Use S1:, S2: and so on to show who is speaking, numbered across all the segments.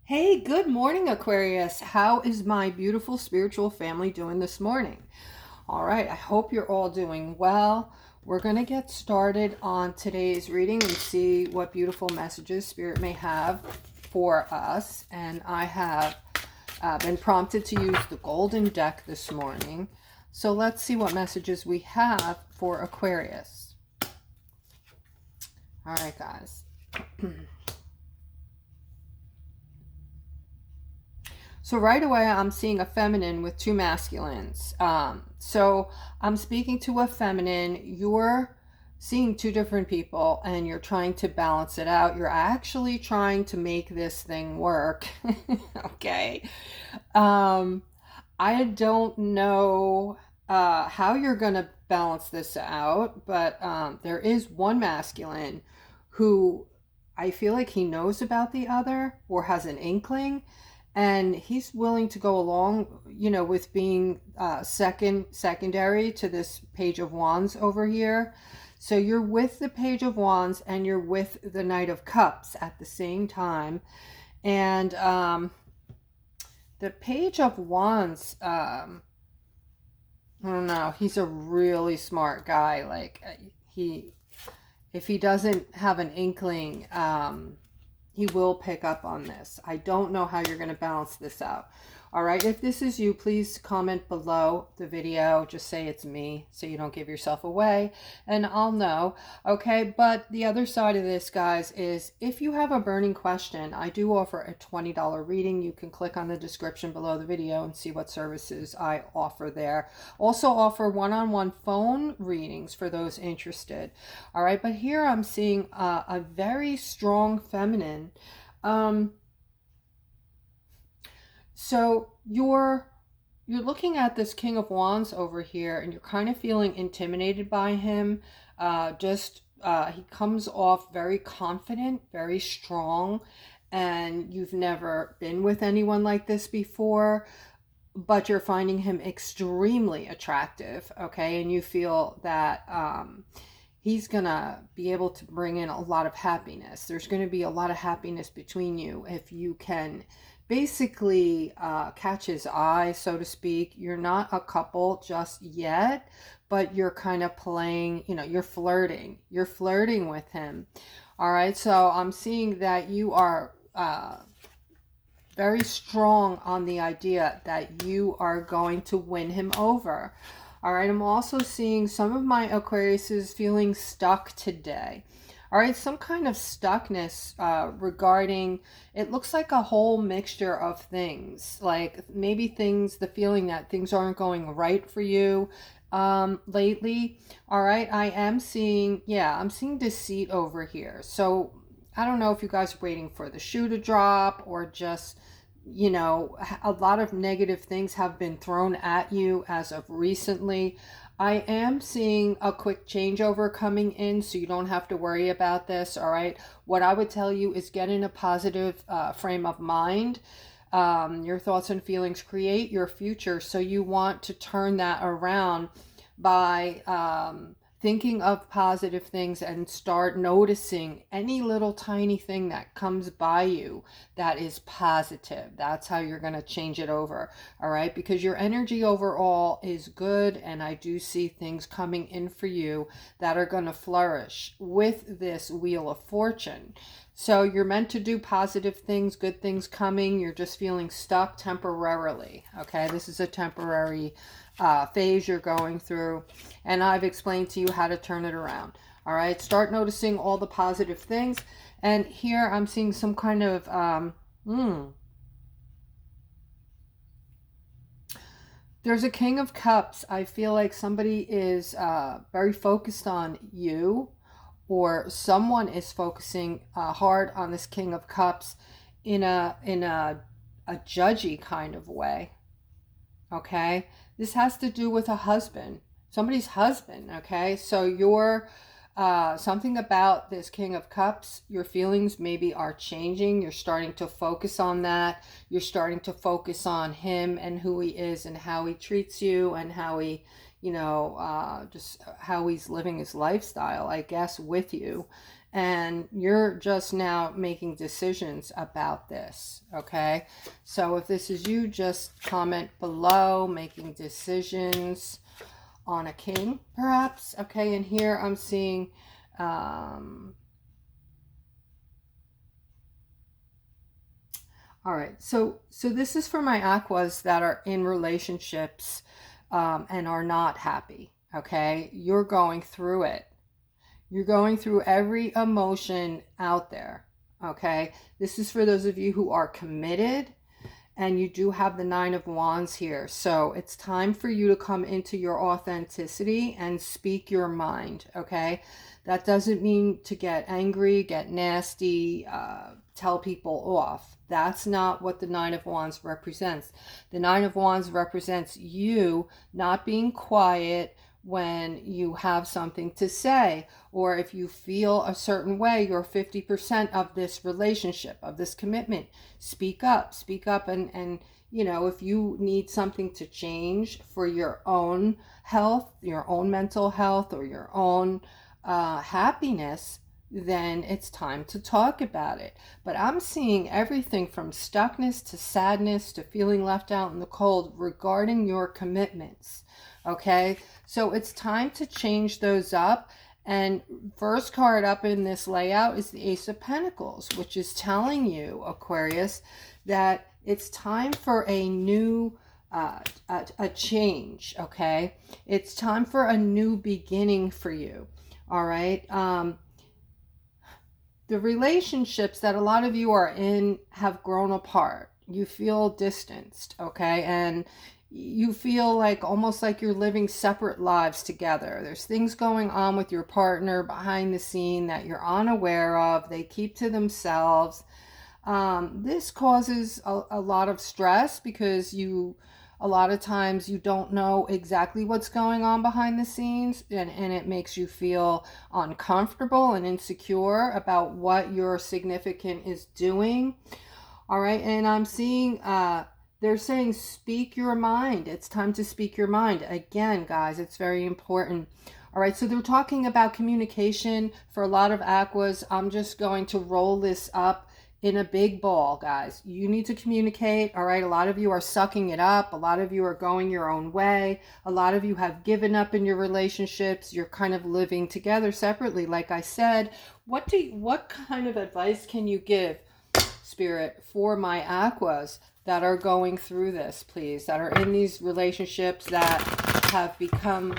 S1: Hey, good morning, Aquarius. How is my beautiful spiritual family doing this morning? All right, I hope you're all doing well. We're going to get started on today's reading and see what beautiful messages Spirit may have for us. And I have been prompted to use the golden deck this morning. So let's see what messages we have for Aquarius. All right, guys. So right away, I'm seeing a feminine with two masculines. So I'm speaking to a feminine. You're seeing two different people and you're trying to balance it out. You're actually trying to make this thing work. Okay. I don't know how you're going to balance this out, but there is one masculine who I feel like he knows about the other or has an inkling, and he's willing to go along, with being secondary to this Page of Wands over here. So you're with the Page of Wands and you're with the Knight of Cups at the same time. And the Page of Wands, I don't know, he's a really smart guy. Like, if he doesn't have an inkling, he will pick up on this. I don't know how you're going to balance this out. All right, if this is you, please comment below the video. Just say it's me so you don't give yourself away, and I'll know. Okay, but the other side of this, guys, is if you have a burning question, I do offer a $20 reading. You can click on the description below the video and see what services I offer there. Also offer one-on-one phone readings for those interested. All right, but here I'm seeing a very strong feminine. So you're looking at this King of Wands over here, and you're kind of feeling intimidated by him. He comes off very confident, very strong, and you've never been with anyone like this before, but you're finding him extremely attractive, okay? And you feel that he's gonna be able to bring in a lot of happiness. There's gonna be a lot of happiness between you if you can basically catch his eye, so to speak. You're not a couple just yet, but you're kind of playing, you're flirting with him. All right, so I'm seeing that you are very strong on the idea that you are going to win him over. All right, I'm also seeing some of my Aquariuses feeling stuck today. All right, some kind of stuckness regarding, it looks like a whole mixture of things, like maybe the feeling that things aren't going right for you lately. All right, I'm seeing deceit over here. So I don't know if you guys are waiting for the shoe to drop or just, a lot of negative things have been thrown at you as of recently. I am seeing a quick changeover coming in, so you don't have to worry about this, all right? What I would tell you is get in a positive frame of mind. Your thoughts and feelings create your future, so you want to turn that around by thinking of positive things and start noticing any little tiny thing that comes by you that is positive. That's how you're going to change it over. All right, because your energy overall is good, and I do see things coming in for you that are going to flourish with this Wheel of Fortune. So you're meant to do positive things, good things coming. You're just feeling stuck temporarily. Okay, this is a temporary phase you're going through, and I've explained to you how to turn it around. All right, start noticing all the positive things. And here I'm seeing some kind of there's a King of Cups. I feel like somebody is very focused on you, or someone is focusing hard on this King of Cups in a judgy kind of way. Okay, this has to do with a husband, somebody's husband. Okay, so you're something about this King of Cups, your feelings maybe are changing. You're starting to focus on that. You're starting to focus on him and who he is and how he treats you and how he you know, just how he's living his lifestyle, I guess, with you. And you're just now making decisions about this, okay? So if this is you, just comment below, making decisions on a king, perhaps, okay? And here I'm seeing, all right, so this is for my aquas that are in relationships and are not happy, okay? You're going through it. You're going through every emotion out there, okay? This is for those of you who are committed, and you do have the Nine of Wands here. So it's time for you to come into your authenticity and speak your mind, okay? That doesn't mean to get angry, get nasty, tell people off. That's not what the Nine of Wands represents. The Nine of Wands represents you not being quiet when you have something to say, or if you feel a certain way, you're 50% of this relationship, of this commitment. Speak up, and you know, if you need something to change for your own health, your own mental health, or your own happiness, then it's time to talk about it. But I'm seeing everything from stuckness to sadness to feeling left out in the cold regarding your commitments. Okay, so it's time to change those up. And first card up in this layout is the Ace of Pentacles, which is telling you, Aquarius, that it's time for a new a change. Okay, it's time for a new beginning for you. All right. The relationships that a lot of you are in have grown apart. You feel distanced, okay? And you feel like almost like you're living separate lives together. There's things going on with your partner behind the scene that you're unaware of. They keep to themselves. This causes a lot of stress because a lot of times you don't know exactly what's going on behind the scenes, and it makes you feel uncomfortable and insecure about what your significant is doing. All right, and I'm seeing they're saying speak your mind. It's time to speak your mind. Again, guys, it's very important. All right, so they're talking about communication for a lot of aquas. I'm just going to roll this up in a big ball, guys. You need to communicate. All right, a lot of you are sucking it up. A lot of you are going your own way. A lot of you have given up in your relationships. You're kind of living together separately. Like I said, what kind of advice can you give, Spirit, for my aquas that are going through this, please, that are in these relationships that have become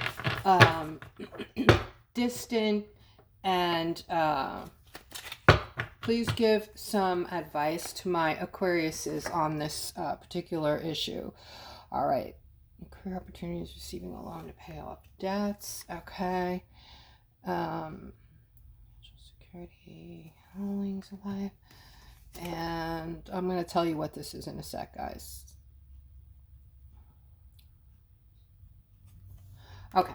S1: distant, and please give some advice to my Aquariuses on this particular issue. All right. Career opportunities, receiving a loan to pay off debts. Okay. Social security, holdings of life. And I'm going to tell you what this is in a sec, guys. Okay.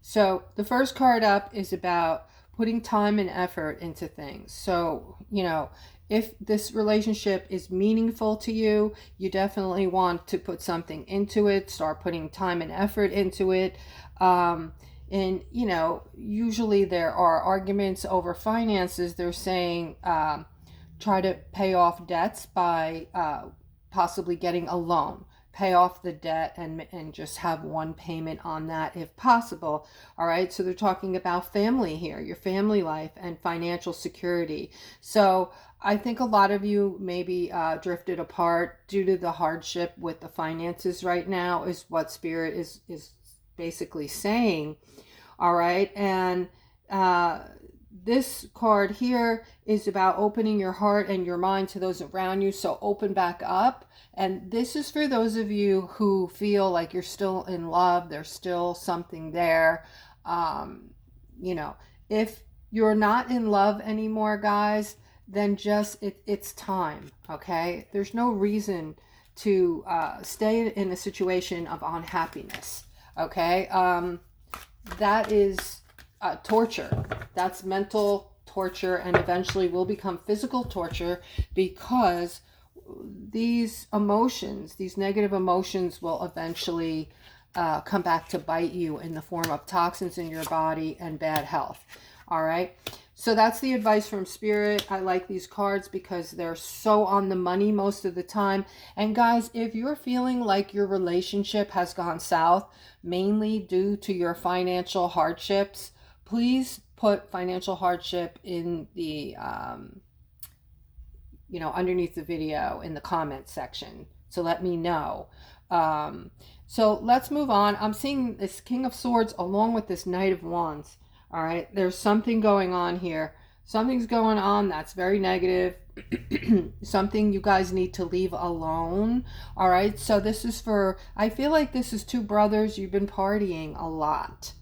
S1: So the first card up is about putting time and effort into things. So, you know, if this relationship is meaningful to you, you definitely want to put something into it, start putting time and effort into it. And, you know, usually there are arguments over finances. They're saying try to pay off debts by possibly getting a loan. Pay off the debt and just have one payment on that if possible. All right, so they're talking about family here, your family life and financial security. So I think a lot of you maybe drifted apart due to the hardship with the finances right now, is what Spirit is basically saying. All right, and this card here is about opening your heart and your mind to those around you. So open back up. And this is for those of you who feel like you're still in love. There's still something there. You know, if you're not in love anymore, guys, then just it's time. Okay. There's no reason to stay in a situation of unhappiness. Okay. That is torture. That's mental torture, and eventually will become physical torture, because these emotions, these negative emotions, will eventually come back to bite you in the form of toxins in your body and bad health. All right. So that's the advice from Spirit. I like these cards because they're so on the money most of the time. And guys, if you're feeling like your relationship has gone south, mainly due to your financial hardships, please put financial hardship in the, underneath the video in the comments section. So let me know. So let's move on. I'm seeing this King of Swords along with this Knight of Wands. All right, there's something going on here. Something's going on that's very negative. Something you guys need to leave alone. All right, so this is for, I feel like this is two brothers. You've been partying a lot.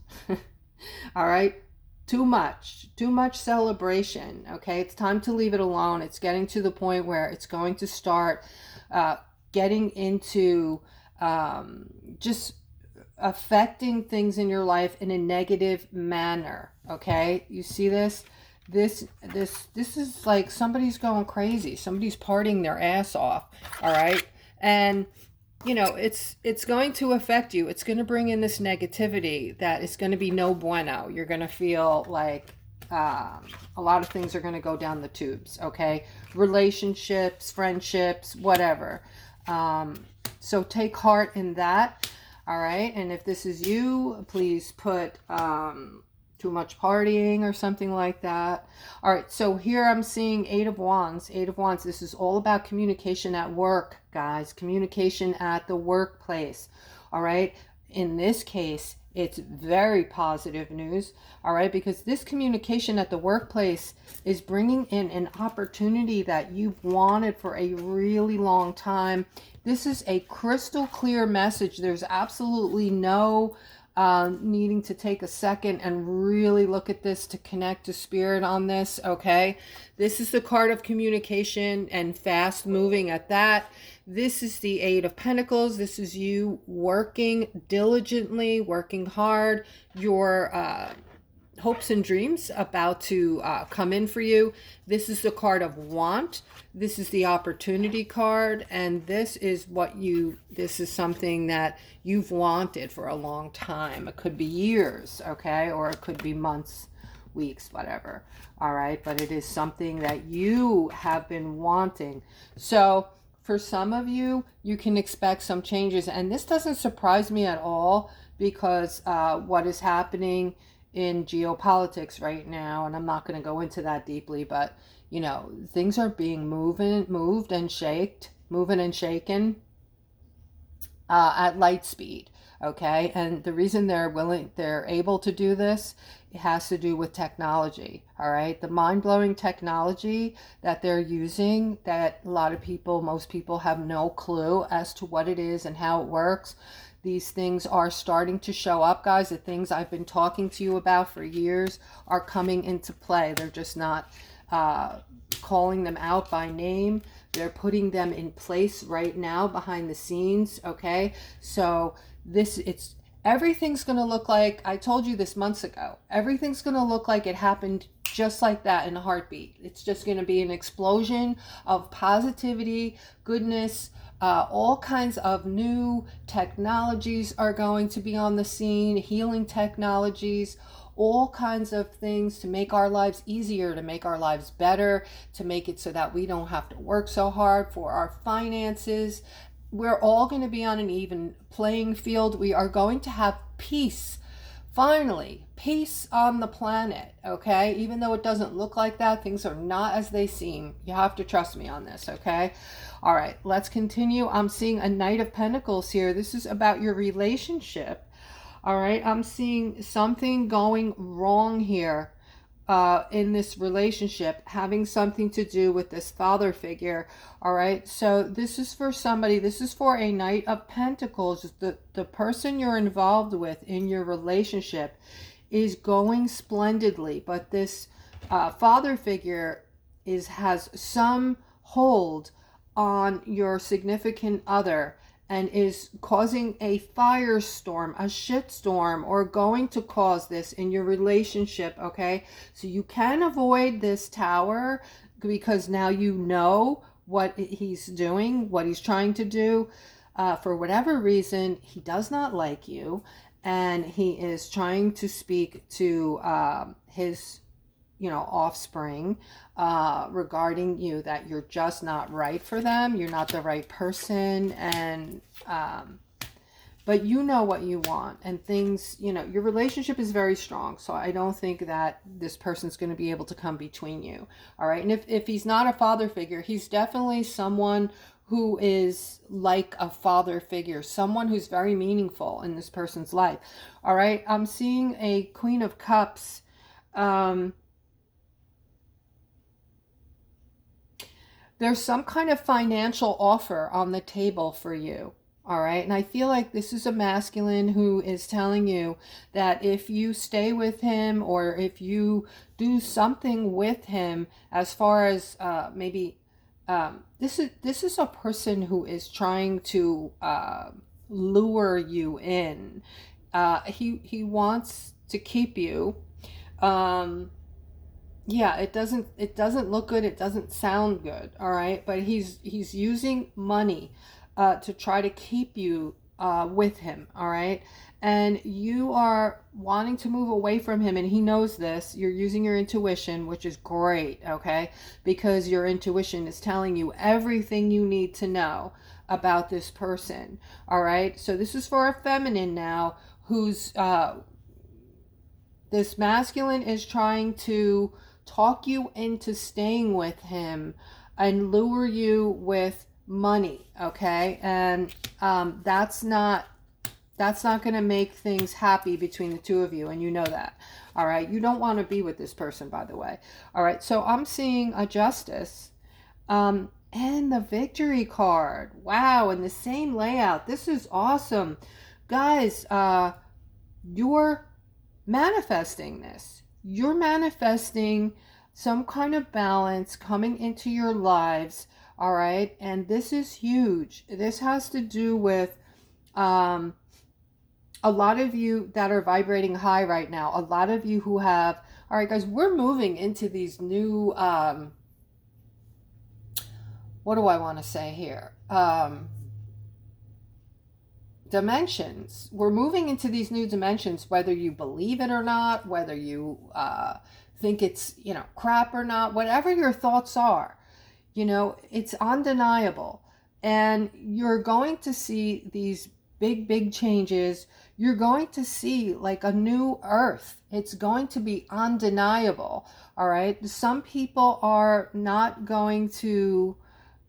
S1: All right, too much celebration. Okay, it's time to leave it alone. It's getting to the point where it's going to start getting into just affecting things in your life in a negative manner. Okay, you see this is like somebody's going crazy, somebody's partying their ass off. All right, and it's going to affect you. It's going to bring in this negativity that is going to be no bueno. You're going to feel like a lot of things are going to go down the tubes. Okay, relationships, friendships, whatever. So take heart in that. All right, and if this is you, please put too much partying or something like that. All right, so here I'm seeing Eight of Wands. Eight of Wands, this is all about communication at work, guys. Communication at the workplace. All right, in this case, it's very positive news. All right, because this communication at the workplace is bringing in an opportunity that you've wanted for a really long time. This is a crystal clear message. There's absolutely no needing to take a second and really look at this to connect to Spirit on this. Okay, this is the card of communication and fast moving at that. This is the Eight of Pentacles. This is you working diligently, working hard. Your hopes and dreams about to come in for you. This is the card of want. This is the opportunity card, and this is something that you've wanted for a long time. It could be years, okay, or it could be months, weeks, whatever. All right, but it is something that you have been wanting. So for some of you, you can expect some changes, and this doesn't surprise me at all, because what is happening in geopolitics right now, and I'm not going to go into that deeply, but things are being moved and shaken at light speed. Okay, and the reason they're able to do this, it has to do with technology. All right, the mind-blowing technology that they're using, that most people have no clue as to what it is and how it works. These things are starting to show up, guys. The things I've been talking to you about for years are coming into play. They're just not calling them out by name. They're putting them in place right now behind the scenes. Okay, so everything's going to look like, I told you this months ago, everything's going to look like it happened just like that in a heartbeat. It's just going to be an explosion of positivity, goodness. All kinds of new technologies are going to be on the scene, healing technologies, all kinds of things to make our lives easier, to make our lives better, to make it so that we don't have to work so hard for our finances. We're all going to be on an even playing field. We are going to have peace. Finally, peace on the planet, okay? Even though it doesn't look like that, things are not as they seem. You have to trust me on this, okay? All right, let's continue. I'm seeing a Knight of Pentacles here. This is about your relationship, all right? I'm seeing something going wrong here in this relationship, having something to do with this father figure. All right, so this is for somebody, this is for a Knight of Pentacles. The person you're involved with in your relationship is going splendidly, but this father figure has some hold on your significant other and is causing a firestorm, a shitstorm, or going to cause this in your relationship, okay? So you can avoid this Tower because now you know what he's doing, what he's trying to do. for whatever reason, he does not like you, and he is trying to speak to his offspring regarding you, that you're just not right for them, you're not the right person, and but you know what you want, and things, your relationship is very strong. So I don't think that this person's going to be able to come between you. All right. And if he's not a father figure, he's definitely someone who is like a father figure, someone who's very meaningful in this person's life. All right. I'm seeing a Queen of Cups. There's some kind of financial offer on the table for you. All right. And I feel like this is a masculine who is telling you that if you stay with him, or if you do something with him, as far as maybe this is a person who is trying to lure you in. He wants to keep you. Yeah, it doesn't look good, it doesn't sound good. All right, but he's using money to try to keep you with him. All right, and you are wanting to move away from him, and he knows this. You're using your intuition, which is great. Okay, because your intuition is telling you everything you need to know about this person. All right, so this is for a feminine now, who's this masculine is trying to talk you into staying with him and lure you with money. Okay, and that's not going to make things happy between the two of you, and you know that. All right, you don't want to be with this person, by the way. All right, so I'm seeing a Justice and the Victory card. Wow, in the same layout. This is awesome, guys. You're manifesting this. You're manifesting some kind of balance coming into your lives. All right, and this is huge. This has to do with a lot of you that are vibrating high right now. A lot of you who have, all right, guys, we're moving into these new what do I want to say here, dimensions. We're moving into these new dimensions, whether you believe it or not, whether you think it's crap or not, whatever your thoughts are, it's undeniable. And you're going to see these big changes. You're going to see like a new earth. It's going to be undeniable. All right, some people are not going to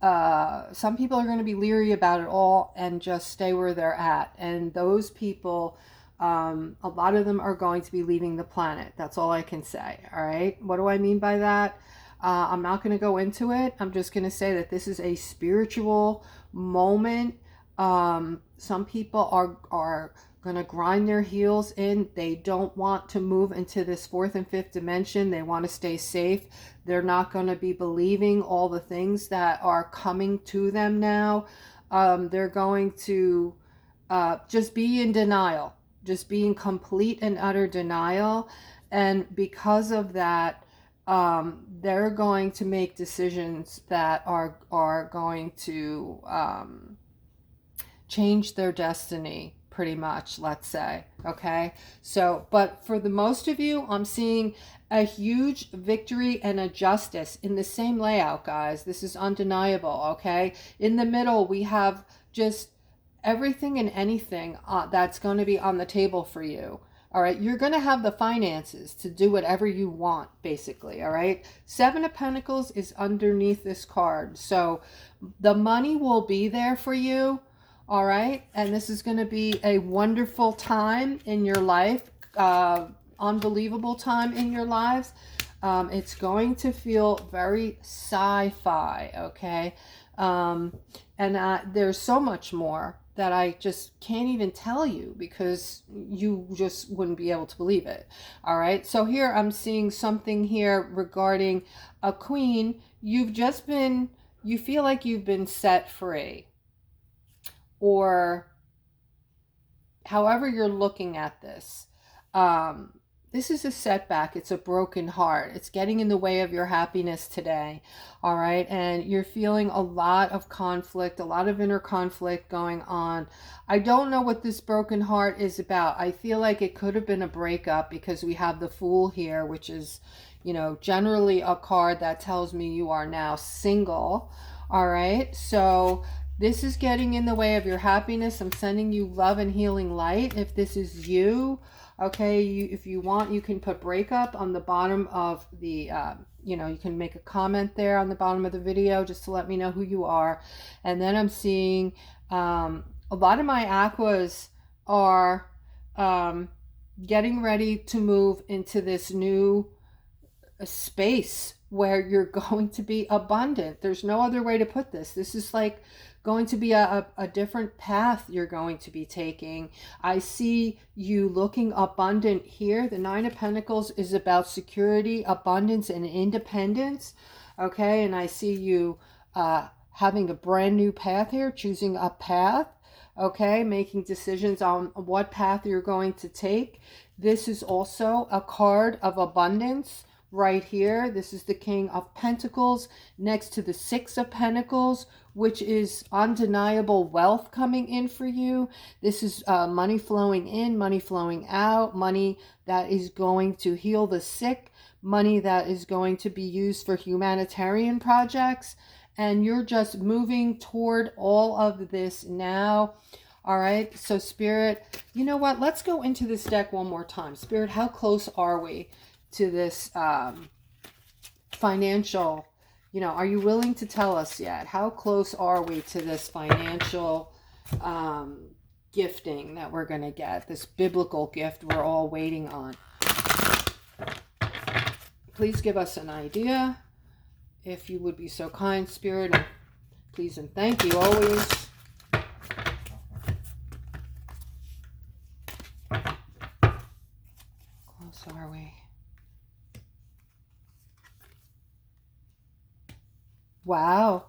S1: some people are going to be leery about it all and just stay where they're at. And those people, a lot of them are going to be leaving the planet. That's all I can say. All right. What do I mean by that? I'm not going to go into it. I'm just going to say that this is a spiritual moment. Some people are going to grind their heels in. They don't want to move into this fourth and fifth dimension. They want to stay safe. They're not going to be believing all the things that are coming to them now. They're going to just be in denial, just be in complete and utter denial. And because of that, they're going to make decisions that are going to change their destiny, pretty much, let's say. Okay, so but for the most of you, I'm seeing a huge victory and a Justice in the same layout, guys. This is undeniable. Okay, in the middle we have just everything and anything that's going to be on the table for you. All right, you're going to have the finances to do whatever you want, basically. All right, Seven of Pentacles is underneath this card, so the money will be there for you. All right, and this is going to be a wonderful time in your life, unbelievable time in your lives. It's going to feel very sci-fi, okay? And there's so much more that I just can't even tell you, because you just wouldn't be able to believe it. All right, so here I'm seeing something here regarding a queen. You feel like you've been set free, or however you're looking at this. this is a setback. It's a broken heart. It's getting in the way of your happiness today. All right. And you're feeling a lot of conflict, a lot of inner conflict going on. I don't know what this broken heart is about. I feel like it could have been a breakup because we have the Fool here, which is, you know, generally a card that tells me you are now single. All right. So this is getting in the way of your happiness. I'm sending you love and healing light. If this is you, okay, if you want, you can put breakup on the bottom of the, you know, you can make a comment there on the bottom of the video just to let me know who you are. And then I'm seeing a lot of my aquas are getting ready to move into this new space where you're going to be abundant. There's no other way to put this. This is like going to be a different path you're going to be taking. I see you looking abundant here. The Nine of Pentacles is about security, abundance, and independence. Okay, and I see you having a brand new path here, choosing a path. Okay, making decisions on what path you're going to take. This is also a card of abundance. Right here, this is the King of Pentacles next to the Six of Pentacles, which is undeniable wealth coming in for you. This is money flowing in, money flowing out, money that is going to heal the sick, money that is going to be used for humanitarian projects. And you're just moving toward all of this now. All right, so Spirit, you know what? Let's go into this deck one more time. Spirit, how close are we to this financial, you know, are you willing to tell us yet? How close are we to this financial gifting that we're going to get, this biblical gift we're all waiting on? Please give us an idea, if you would be so kind, Spirit, and please and thank you always. Close are we? Wow.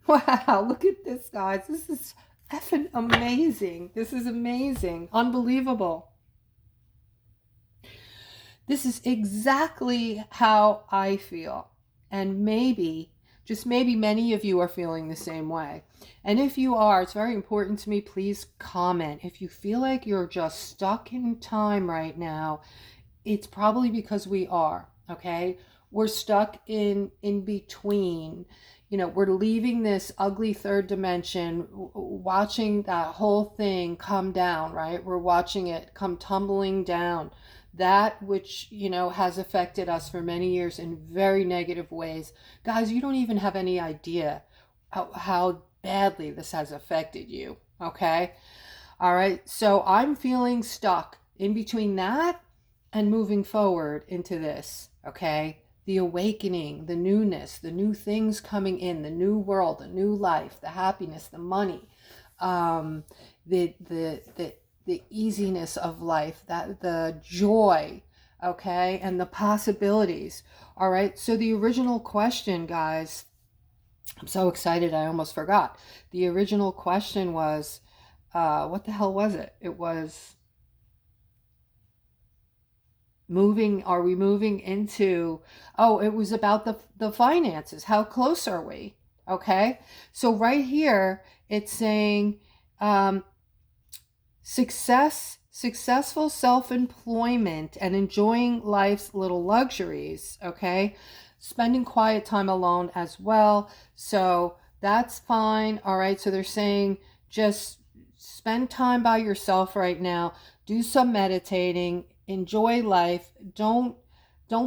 S1: Wow, look at this, guys. This is effing amazing. This is amazing. Unbelievable. This is exactly how I feel. And maybe, just maybe, many of you are feeling the same way. And if you are, it's very important to me, please comment. If you feel like you're just stuck in time right now, it's probably because we are, okay? We're stuck in between. You know, we're leaving this ugly third dimension, watching that whole thing come down, right? We're watching it come tumbling down. That which, you know, has affected us for many years in very negative ways. Guys, you don't even have any idea how badly this has affected you, okay? All right, so I'm feeling stuck in between that and moving forward into this, okay? The awakening, the newness, the new things coming in, the new world, the new life, the happiness, the money, the easiness of life, that the joy, okay, and the possibilities. All right, so the original question, guys, I'm so excited I almost forgot. The original question was, what the hell was it? It was moving, are we moving into, oh, it was about the finances. How close are we? Okay, so right here it's saying successful self-employment and enjoying life's little luxuries. Okay, spending quiet time alone as well, so that's fine. All right, so they're saying just spend time by yourself right now, do some meditating, enjoy life. Don't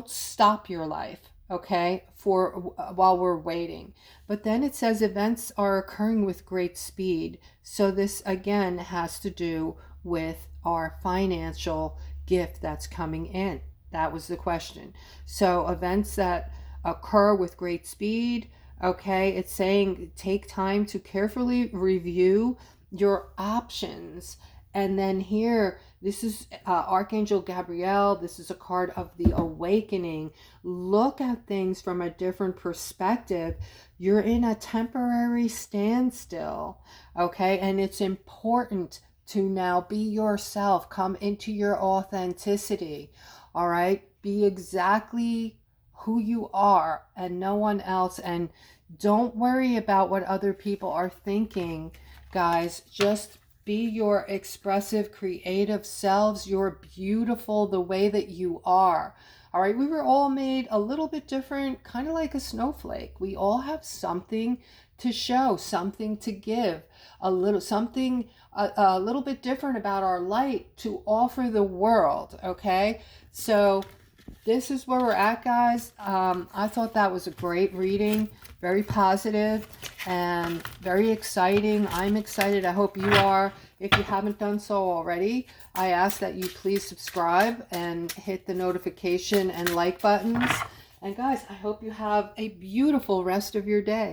S1: stop your life, okay, for while we're waiting. But then it says events are occurring with great speed. So this again has to do with our financial gift that's coming in. That was the question. So events that occur with great speed, okay, it's saying take time to carefully review your options. And then here, this is Archangel Gabriel. This is a card of the awakening. Look at things from a different perspective. You're in a temporary standstill, okay? And it's important to now be yourself, come into your authenticity. All right, be exactly who you are and no one else, and don't worry about what other people are thinking, guys. Just be your expressive, creative selves. You're beautiful the way that you are. All right, we were all made a little bit different, kind of like a snowflake. We all have something to show, something to give, a little something a little bit different about our light to offer the world. Okay, so this is where we're at, guys. I thought that was a great reading, very positive and very exciting. I'm excited. I hope you are. If you haven't done so already, I ask that you please subscribe and hit the notification and like buttons. And guys, I hope you have a beautiful rest of your day.